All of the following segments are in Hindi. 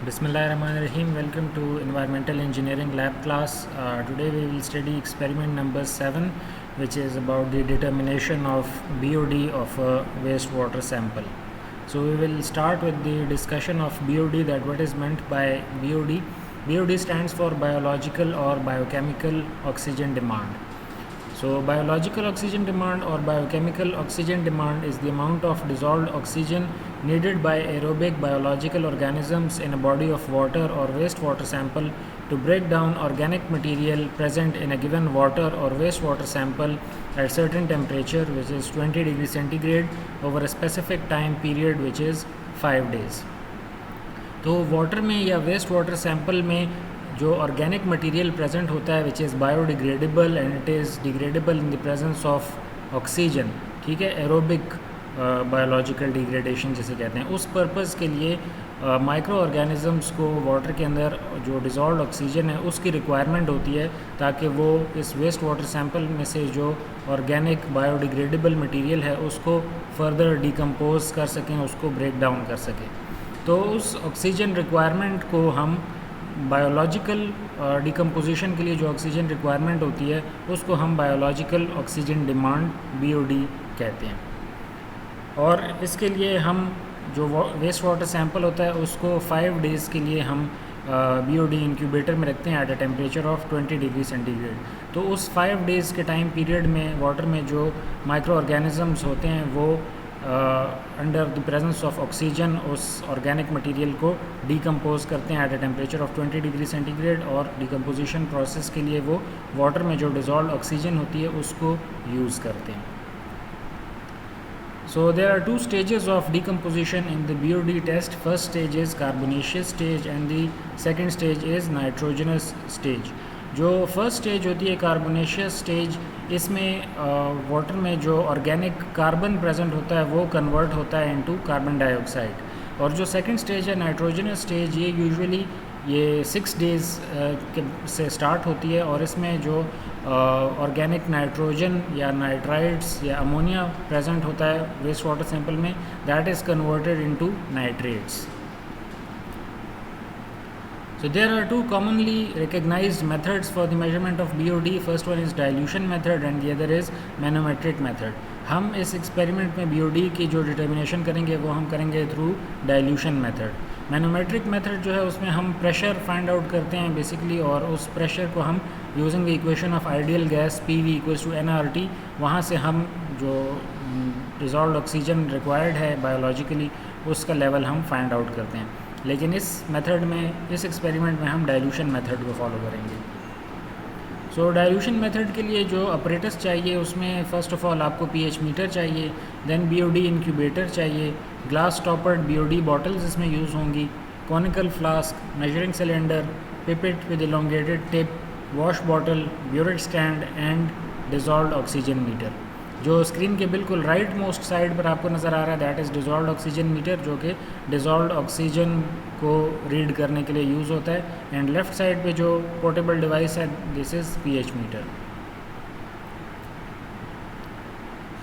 Bismillahirrahmanirrahim. Welcome to Environmental Engineering Lab class. Today we will study experiment number 7, which is about the determination of BOD of a wastewater sample. So we will start with the discussion of BOD, that what is meant by BOD. BOD stands for biological or biochemical oxygen demand. So biological oxygen demand or biochemical oxygen demand is the amount of dissolved oxygen needed by aerobic biological organisms in a body of water or wastewater sample to break down organic material present in a given water or wastewater sample at certain temperature, which is 20 degrees centigrade, over a specific time period, which is 5 days. तो वाटर में या वेस्ट वाटर सैंपल में जो ऑर्गेनिक मटेरियल प्रेजेंट होता है, which is biodegradable and it is degradable in the presence of oxygen, ठीक है, एरोबिक बायोलॉजिकल डिग्रेडेशन जिसे कहते हैं, उस पर्पज़ के लिए माइक्रो ऑर्गेनिजम्स को वाटर के अंदर जो डिज़ोल्व ऑक्सीजन है उसकी रिक्वायरमेंट होती है, ताकि वो इस वेस्ट वाटर सैंपल में से जो ऑर्गेनिक बायोडिग्रेडेबल मटेरियल है उसको फर्दर डिकम्पोज कर सकें, उसको ब्रेक डाउन कर सकें. तो उस ऑक्सीजन रिक्वायरमेंट को हम बायोलॉजिकल डिकम्पोजिशन के लिए जो ऑक्सीजन रिक्वायरमेंट होती है उसको हम बायोलॉजिकल ऑक्सीजन डिमांड BOD कहते हैं. और इसके लिए हम जो वेस्ट वाटर सैंपल होता है उसको 5 डेज़ के लिए हम BOD इंक्यूबेटर में रखते हैं at a temperature of 20 degree centigrade. तो उस 5 डेज़ के टाइम पीरियड में वाटर में जो माइक्रो ऑर्गेनिजम्स होते हैं वो under the presence of oxygen उस ऑर्गेनिक मटेरियल को डिकम्पोज करते हैं at a temperature of 20 degree centigrade, और डिकम्पोजिशन प्रोसेस के लिए वो वाटर में जो डिज़ोल्व ऑक्सीजन होती है उसको यूज़ करते हैं. So there are two stages of decomposition in the BOD test. First stage is carbonaceous stage and the second stage is nitrogenous stage. जो फर्स्ट स्टेज होती है कार्बोनेशियस स्टेज, इसमें वाटर में जो ऑर्गेनिक कार्बन प्रेजेंट होता है वो कन्वर्ट होता है इनटू कार्बन डाइऑक्साइड. और जो सेकंड स्टेज है नाइट्रोजनस स्टेज, ये यूजुअली 6 डेज़ से स्टार्ट होती है, और इसमें जो ऑर्गेनिक नाइट्रोजन या नाइट्राइट्स या अमोनिया प्रेजेंट होता है वेस्ट वाटर सैंपल में, that is converted into nitrates. So there are two commonly recognized methods for the measurement of BOD. First one is dilution method and the other is manometric method. हम इस एक्सपेरिमेंट में BOD की जो डिटर्मिनेशन करेंगे वो हम करेंगे through dilution method. Manometric method जो है उसमें हम प्रेशर फाइंड आउट करते हैं बेसिकली, और उस प्रेशर को हम using the equation of ideal gas PV = nRT, वहाँ से हम जो डिज़ोल्व्ड ऑक्सीजन रिक्वायर्ड है बायोलॉजिकली उसका लेवल हम फाइंड आउट करते हैं. लेकिन इस मेथड में, इस एक्सपेरिमेंट में हम डाइल्यूशन मेथड को फॉलो करेंगे. सो डाइल्यूशन मेथड के लिए जो अपरेटस चाहिए उसमें फ़र्स्ट ऑफ ऑल आपको pH मीटर चाहिए, देन BOD इंक्यूबेटर चाहिए, ग्लास टॉपर्ड BOD बॉटल्स इसमें यूज़ होंगी, conical flask, measuring cylinder, pipette with elongated tip, wash bottle, burette stand and dissolved oxygen meter. जो स्क्रीन के बिल्कुल राइट मोस्ट साइड पर आपको नज़र आ रहा है that is dissolved oxygen meter, जो कि डिज़ोल्व्ड ऑक्सीजन को रीड करने के लिए यूज़ होता है. एंड लेफ़्ट साइड पे जो पोर्टेबल डिवाइस है this is pH meter.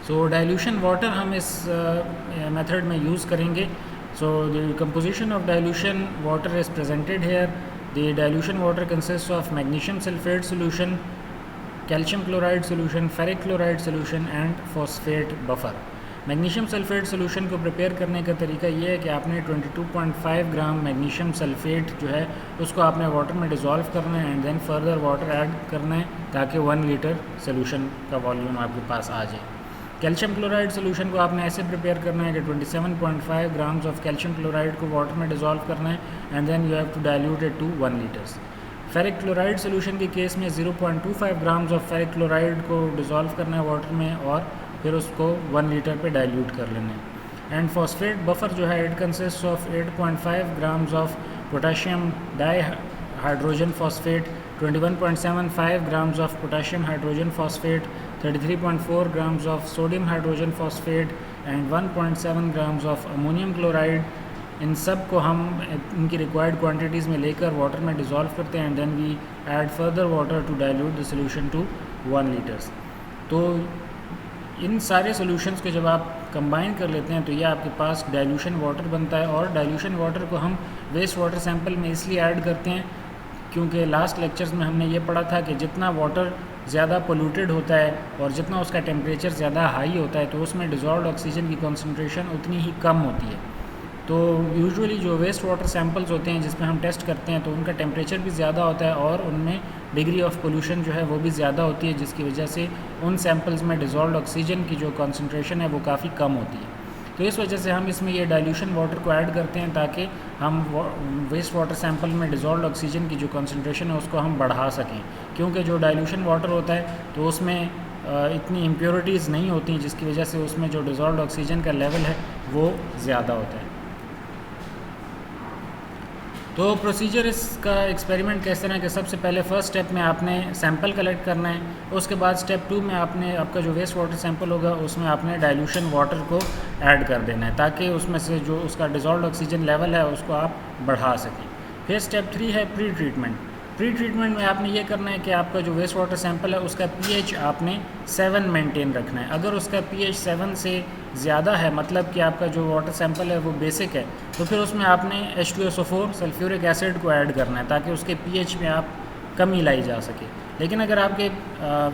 So dilution water हम इस मेथड में यूज़ करेंगे. So the composition of dilution water is presented here. The dilution water consist of magnesium sulphate solution, calcium chloride solution, ferric chloride solution and phosphate buffer. Magnesium sulphate solution को प्रिपेयर करने का तरीका ये है कि आपने 22.5 ग्राम मैग्नीशियम सल्फेट जो है उसको आपने वाटर में डिज़ोल्व करना है and then further water add करना है ताकि 1 लीटर सोल्यूशन का वॉल्यूम आपके पास आ जाए. कैल्शियम क्लोराइड सोल्यूशन को आपने ऐसे प्रिपेयर करना है कि 27.5 ग्राम्स ऑफ कैल्शियम क्लोराइड को वाटर में डिज़ोल्व करना है and then you have to dilute it to 1 litres. Ferric chloride solution के केस में 0.25 ग्राम्स ऑफ फेरिक क्लोराइड को डिज़ोल्व करना है वाटर में और फिर उसको 1 लीटर पे डाइल्यूट कर लेना है. एंड फॉस्फेट बफर जो है it consist of 8.5 grams of potassium di hydrogen phosphate, 21.75 grams of potassium hydrogen phosphate, 33.4 grams of sodium hydrogen phosphate and 1.7 grams of ammonium chloride. इन सब को हम इनकी रिक्वायर्ड क्वांटिटीज़ में लेकर वाटर में डिज़ोल्व करते हैं and then we add further water to dilute the solution to 1 litres. तो इन सारे सॉल्यूशंस को जब आप कंबाइन कर लेते हैं तो ये आपके पास डाइल्यूशन वाटर बनता है। और डाइल्यूशन वाटर को हम वेस्ट वाटर सैंपल में इसलिए ऐड करते हैं क्योंकि लास्ट लेक्चर्स में हमने ये पढ़ा था कि जितना वाटर ज़्यादा पोल्यूटेड होता है और जितना उसका टेम्परेचर ज़्यादा हाई होता है तो उसमें डिज़ोल्व्ड ऑक्सीजन की कॉन्सेंट्रेशन उतनी ही कम होती है। तो यूजुअली जो वेस्ट वाटर सैंपल्स होते हैं जिसमें हम टेस्ट करते हैं तो उनका टेम्परेचर भी ज़्यादा होता है और उनमें डिग्री ऑफ पोल्यूशन जो है वो भी ज़्यादा होती है, जिसकी वजह से उन सैंपल्स में डिज़ोल्व्ड ऑक्सीजन की जो कॉन्सेंट्रेशन है वो काफ़ी कम होती है। तो इस वजह से हम इसमें ये डाइल्यूशन वाटर को ऐड करते हैं ताकि हम वेस्ट वाटर सैंपल में डिज़ोल्व्ड ऑक्सीजन की जो कॉन्सेंट्रेशन है उसको हम बढ़ा सकें, क्योंकि जो डाइल्यूशन वाटर होता है तो उसमें इतनी इम्प्योरिटीज़ नहीं होती, जिसकी वजह से उसमें जो डिज़ोल्व्ड ऑक्सीजन का लेवल है वो ज़्यादा होता है। तो प्रोसीजर इसका एक्सपेरिमेंट किस तरह के, सबसे पहले फ़र्स्ट स्टेप में आपने सैंपल कलेक्ट करना है, उसके बाद स्टेप 2 में आपने आपका जो वेस्ट वाटर सैंपल होगा उसमें आपने डाइल्यूशन वाटर को ऐड कर देना है ताकि उसमें से जो उसका डिज़ोल्व्ड ऑक्सीजन लेवल है उसको आप बढ़ा सकें। फिर स्टेप 3 है प्री ट्रीटमेंट। प्री ट्रीटमेंट में आपने ये करना है कि आपका जो वेस्ट वाटर सैंपल है उसका पीएच आपने 7 मेंटेन रखना है। अगर उसका पीएच 7 से ज़्यादा है, मतलब कि आपका जो वाटर सैंपल है वो बेसिक है, तो फिर उसमें आपने H2SO4 सल्फ्यूरिक एसिड को ऐड करना है ताकि उसके पीएच में आप कमी लाई जा सके। लेकिन अगर आपके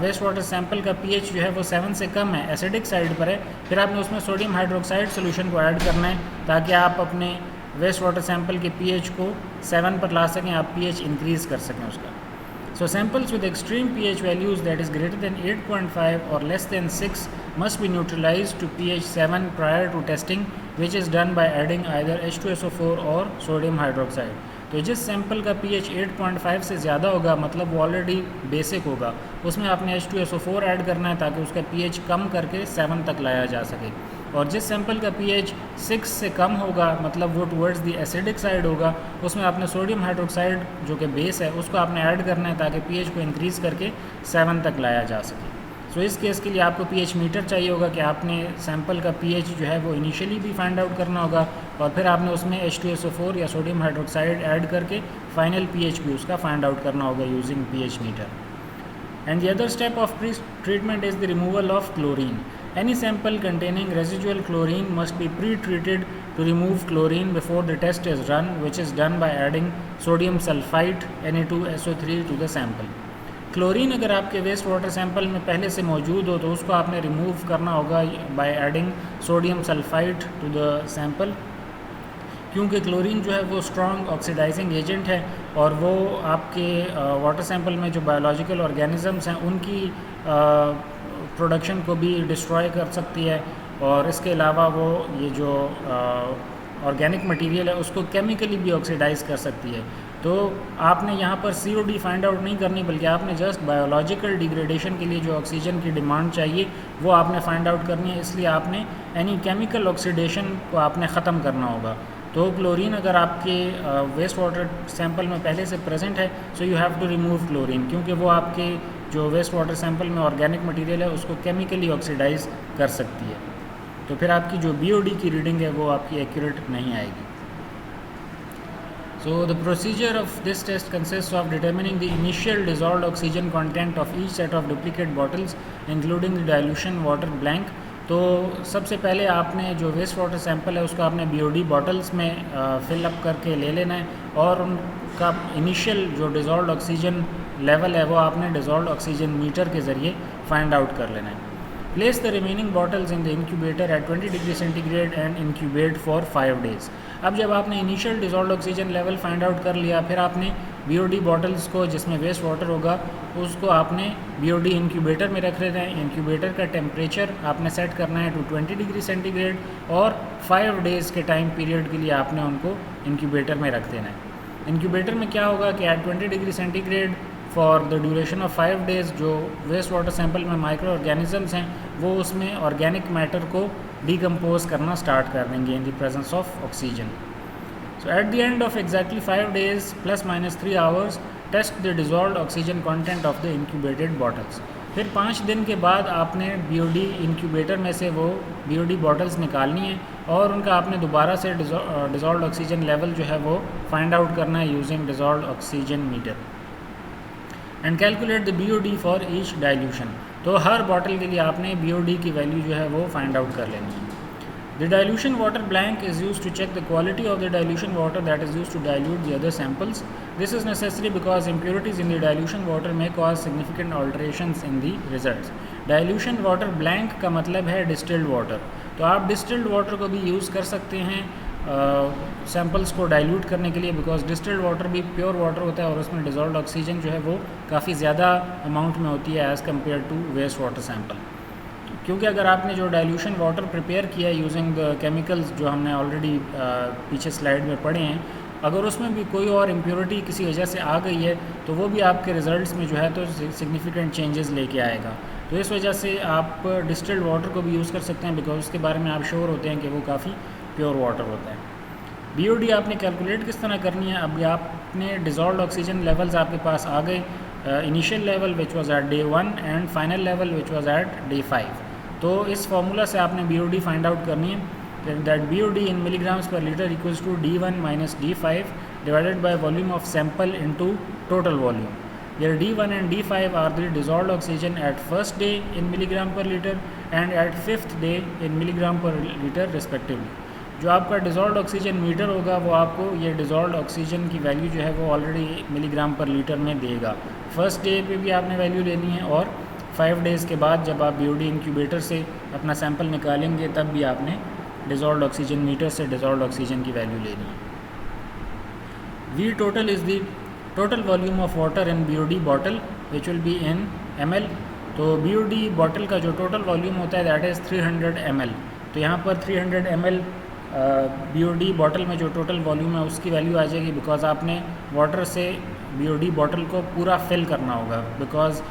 वेस्ट वाटर सैंपल का पीएच जो है वो 7 से कम है, एसिडिक साइड पर है, फिर आपने उसमें सोडियम हाइड्रोक्साइड सोल्यूशन को ऐड करना है ताकि आप अपने वेस्ट वाटर सैंपल के पीएच को 7 पर ला सकें, आप पीएच इंक्रीज़ कर सकें उसका। So samples with extreme pH values that is greater than 8.5 or less than 6 must be neutralized to pH 7 prior to testing, which is done by adding either H2SO4 और sodium hydroxide। तो जिस सैंपल का pH 8.5 से ज़्यादा होगा, मतलब वो ऑलरेडी बेसिक होगा, उसमें आपने H2SO4 ऐड करना है ताकि उसका pH कम करके 7 तक लाया जा सके। और जिस सैंपल का pH 6 से कम होगा, मतलब वो टुवर्ड्स दी एसिडिक साइड होगा, उसमें आपने सोडियम हाइड्रोक्साइड जो कि बेस है उसको आपने ऐड करना है ताकि pH को इंक्रीज़ करके 7 तक लाया जा सके। सो इस केस के लिए आपको pH मीटर चाहिए होगा कि आपने सैंपल का pH जो है वो इनिशियली भी फाइंड आउट करना होगा और फिर आपने उसमें H2SO4 या सोडियम हाइड्रोक्साइड ऐड करके फाइनल pH भी उसका फाइंड आउट करना होगा using pH meter. And the other step of pre-treatment is the removal of chlorine. Any sample containing residual chlorine must be pre-treated to remove chlorine before the test is run, which is done by adding sodium sulfite Na2SO3 to the sample. Chlorine अगर आपके वेस्ट वाटर सैंपल में पहले से मौजूद हो तो उसको आपने रिमूव करना होगा by adding sodium sulphide to the sample, क्योंकि क्लोरीन जो है वो स्ट्रॉन्ग ऑक्सीडाइजिंग एजेंट है और वो आपके वाटर सैंपल में जो बायोलॉजिकल ऑर्गेनिजम्स हैं उनकी प्रोडक्शन को भी डिस्ट्रॉय कर सकती है। और इसके अलावा वो ये जो ऑर्गेनिक मटेरियल है उसको केमिकली भी ऑक्सीडाइज कर सकती है। तो आपने यहाँ पर COD फाइंड आउट नहीं करनी, बल्कि आपने जस्ट बायोलॉजिकल डिग्रेडेशन के लिए जो ऑक्सीजन की डिमांड चाहिए वो आपने फाइंड आउट करनी है। इसलिए आपने एनी केमिकल ऑक्सीडेशन को आपने ख़त्म करना होगा। तो क्लोरीन अगर आपके वेस्ट वाटर सैंपल में पहले से प्रेजेंट है, so you have to remove chlorine, क्योंकि वो आपके जो वेस्ट वाटर सैंपल में ऑर्गेनिक मटेरियल है उसको केमिकली ऑक्सीडाइज कर सकती है। तो फिर आपकी जो BOD की रीडिंग है वो आपकी एक्यूरेट नहीं आएगी। So the procedure of this test consists of determining the initial dissolved oxygen content of each set of duplicate bottles, including the dilution water blank। तो सबसे पहले आपने जो वेस्ट वाटर सैंपल है उसको आपने BOD बॉटल्स में फिल अप करके ले लेना है और उनका इनिशियल जो डिज़ोल्व्ड ऑक्सीजन लेवल है वो आपने डिज़ोल्व्ड ऑक्सीजन मीटर के ज़रिए फाइंड आउट कर लेना है। Place the remaining bottles in the incubator at 20 degree centigrade and incubate for 5 days। अब जब आपने initial dissolved oxygen level find out कर लिया, फिर आपने BOD बॉटल्स को जिसमें वेस्ट वाटर होगा उसको आपने BOD इंक्यूबेटर में रख लेना है। इंक्यूबेटर का टेम्परेचर आपने सेट करना है टू 20 डिग्री सेंटीग्रेड और 5 डेज़ के टाइम पीरियड के लिए आपने उनको इंक्यूबेटर में रख देना है। इंक्यूबेटर में क्या होगा कि at 20 degree centigrade for the duration of 5 days जो वेस्ट वाटर सैंपल में माइक्रो ऑर्गेनिजम्स हैं वो उसमें ऑर्गेनिक मैटर को डिकम्पोज करना स्टार्ट कर देंगे in the presence of oxygen. So at the end of exactly 5 days ±3 hours test the dissolved oxygen content of the incubated bottles. फिर 5 दिन के बाद आपने BOD इंक्यूबेटर में से वो BOD बॉटल्स निकालनी है और उनका आपने दोबारा से डिज़ोल्व्ड ऑक्सीजन लेवल जो है वो फाइंड आउट करना है using dissolved oxygen meter and calculate the BOD for each dilution. तो हर बॉटल के लिए आपने BOD की वैल्यू जो है वो फाइंड आउट कर लेनी है। The dilution water blank is used to check the quality of the dilution water that is used to dilute the other samples. This is necessary because impurities in the dilution water may cause significant alterations in the results. Dilution water blank का मतलब है distilled water. तो आप distilled water को भी यूज़ कर सकते हैं सैम्पल्स को डाइल्यूट करने के लिए, बिकॉज डिस्टिल्ड वाटर भी प्योर वाटर होता है और उसमें डिजॉल्व्ड ऑक्सीजन जो है वो काफ़ी ज़्यादा अमाउंट में होती है as compare to waste water sample. क्योंकि अगर आपने जो डाइल्यूशन वाटर प्रिपेयर किया है यूजिंग द केमिकल्स जो हमने ऑलरेडी पीछे स्लाइड में पढ़े हैं, अगर उसमें भी कोई और इम्प्योरिटी किसी वजह से आ गई है तो वो भी आपके रिजल्ट्स में जो है तो सिग्निफिकेंट चेंजेस लेके आएगा. तो इस वजह से आप डिस्टिल्ड वाटर को भी यूज़ कर सकते हैं बिकॉज उसके बारे में आप श्योर होते हैं कि वो काफ़ी प्योर वाटर होता है. BOD आपने कैलकुलेट किस तरह करनी है. अब आपने डिजॉल्व्ड ऑक्सीजन लेवल्स आपके पास आ गए, initial level which was at day 1 and final level which was at day 5. तो इस फार्मूला से आपने BOD फाइंड आउट करनी है. दैट BOD इन मिलीग्राम्स पर litre equals to D1 minus D5 divided by volume of sample into total volume. Where D1 and D5 are the dissolved oxygen at first day in milligram per liter and at fifth day in milligram per liter respectively. जो आपका डिज़ोल्व्ड ऑक्सीजन मीटर होगा वो आपको ये डिज़ोल्व्ड ऑक्सीजन की वैल्यू जो है वो ऑलरेडी मिलीग्राम पर लीटर में देगा. फर्स्ट डे पे भी आपने वैल्यू लेनी है और 5 डेज़ के बाद जब आप BOD इंक्यूबेटर से अपना सैंपल निकालेंगे तब भी आपने डिज़ोल्व्ड ऑक्सीजन मीटर से डिज़ोल्व्ड ऑक्सीजन की वैल्यू लेनी है. V total is the total volume of water in BOD bottle which will be in ml. तो BOD बॉटल का जो टोटल वॉल्यूम होता है दैट इज़ 300 ml. तो यहाँ पर 300 ml BOD बॉटल में जो टोटल वॉल्यूम है उसकी वैल्यू आ जाएगी बिकॉज आपने वाटर से BOD बॉटल को पूरा फिल करना होगा. बिकॉज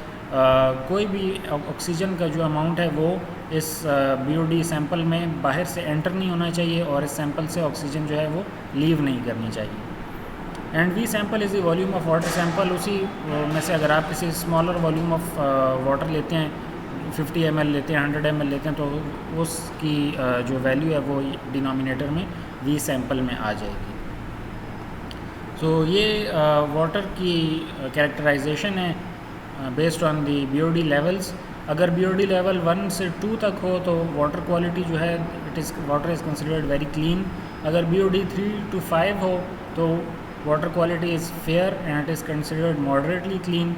कोई भी ऑक्सीजन का जो अमाउंट है वो इस BOD सैंपल में बाहर से एंटर नहीं होना चाहिए और इस सैंपल से ऑक्सीजन जो है वो लीव नहीं करनी चाहिए. And V sample is the volume of water sample. उसी में से अगर आप किसी स्मॉलर वॉल्यूम ऑफ वाटर लेते हैं, 50 ml लेते हैं, 100 ml लेते हैं, तो उसकी जो वैल्यू है वो डिनोमिनेटर में V सैंपल में आ जाएगी. सो ये वाटर की कैरेक्टराइजेशन है based on the BOD levels. अगर BOD लेवल 1 से 2 तक हो तो वाटर क्वालिटी जो है water is considered very clean. अगर BOD 3 to 5 हो तो water quality is fair and it is considered moderately clean.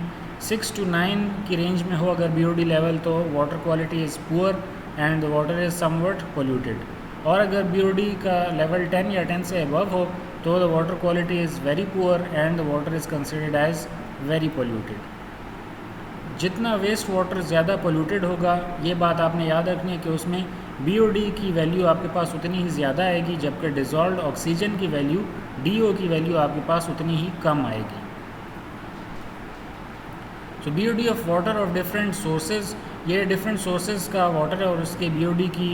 6 to 9 की रेंज में हो अगर BOD लेवल तो water quality is poor and the water is somewhat polluted. और अगर BOD का लेवल 10 या 10 से अबव हो तो the water quality is very poor and the water is considered as very polluted. जितना वेस्ट वाटर ज़्यादा पोल्यूटेड होगा ये बात आपने याद रखनी है कि उसमें BOD की वैल्यू आपके पास उतनी ही ज़्यादा आएगी, जबकि डिज़ोल्व्ड ऑक्सीजन की वैल्यू DO की वैल्यू आपके पास उतनी ही कम आएगी. सो BOD of water of different sources, ये डिफरेंट सोर्सेज का वाटर है और उसके BOD की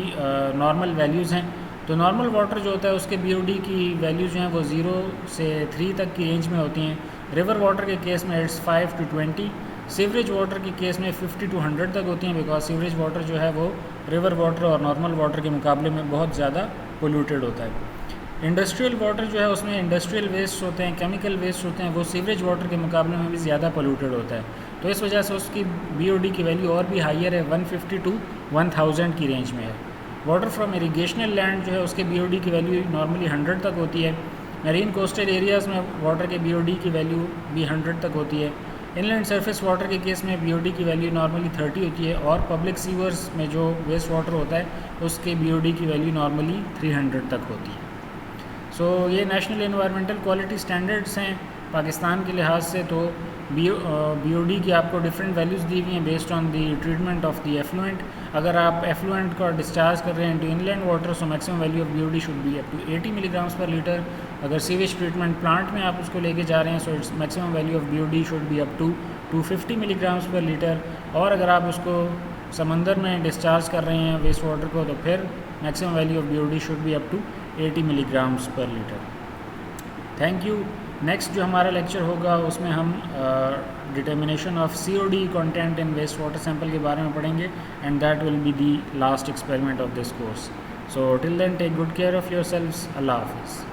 नॉर्मल वैल्यूज़ हैं. तो नॉर्मल वाटर जो होता है उसके BOD की वैल्यूज़ जो हैं वो 0 से 3 तक की रेंज में होती हैं. रिवर वाटर के केस में इट्स 5 to 20. सीवरेज वाटर के केस में 50 to 100 तक होती हैं बिकॉज सीवरेज वाटर जो है वो रिवर वाटर और नॉर्मल वाटर के मुकाबले में बहुत ज़्यादा पोल्यूटेड होता है. इंडस्ट्रियल वाटर जो है उसमें इंडस्ट्रियल वेस्ट होते हैं, केमिकल वेस्ट होते हैं, वो सीवरेज वाटर के मुकाबले में भी ज़्यादा पोल्यूटेड होता है. तो इस वजह से उसकी BOD की वैल्यू और भी हाइयर है, 150 to 1000 की रेंज में है. वाटर फ्रॉम इरीगेशनल लैंड जो है उसके BOD की वैल्यू नॉर्मली 100 तक होती है. मरीन कोस्टल एरियाज़ में वाटर के BOD की वैल्यू भी 100 तक होती है. इनलैंड सरफेस वाटर के केस में BOD की वैल्यू नॉर्मली 30 होती है और पब्लिक सीवर्स में जो वेस्ट वाटर होता है उसके BOD की वैल्यू नॉर्मली 300 तक होती है. सो ये नेशनल एनवायरमेंटल क्वालिटी स्टैंडर्ड्स हैं पाकिस्तान के लिहाज से. तो BOD की आपको डिफरेंट वैल्यूज़ दी हुई हैं based on the treatment of the effluent. अगर आप एफ्लुएंट का डिस्चार्ज कर रहे हैं to inland water so maximum value of BOD should be up to 80 milligrams पर लीटर. अगर सीवेज ट्रीटमेंट प्लांट में आप उसको लेके जा रहे हैं so its maximum value of BOD should be up to 250 milligrams पर लीटर. और अगर आप उसको समंदर में डिस्चार्ज कर रहे हैं वेस्ट वाटर को तो फिर maximum value of BOD should be up to 80 milligrams पर लीटर. Thank you. नेक्स्ट जो हमारा लेक्चर होगा उसमें हम determination of COD content in waste water sample के बारे में पढ़ेंगे and that will be the last experiment of this course. So till then take good care of yourselves. अल्लाह हाफिज़.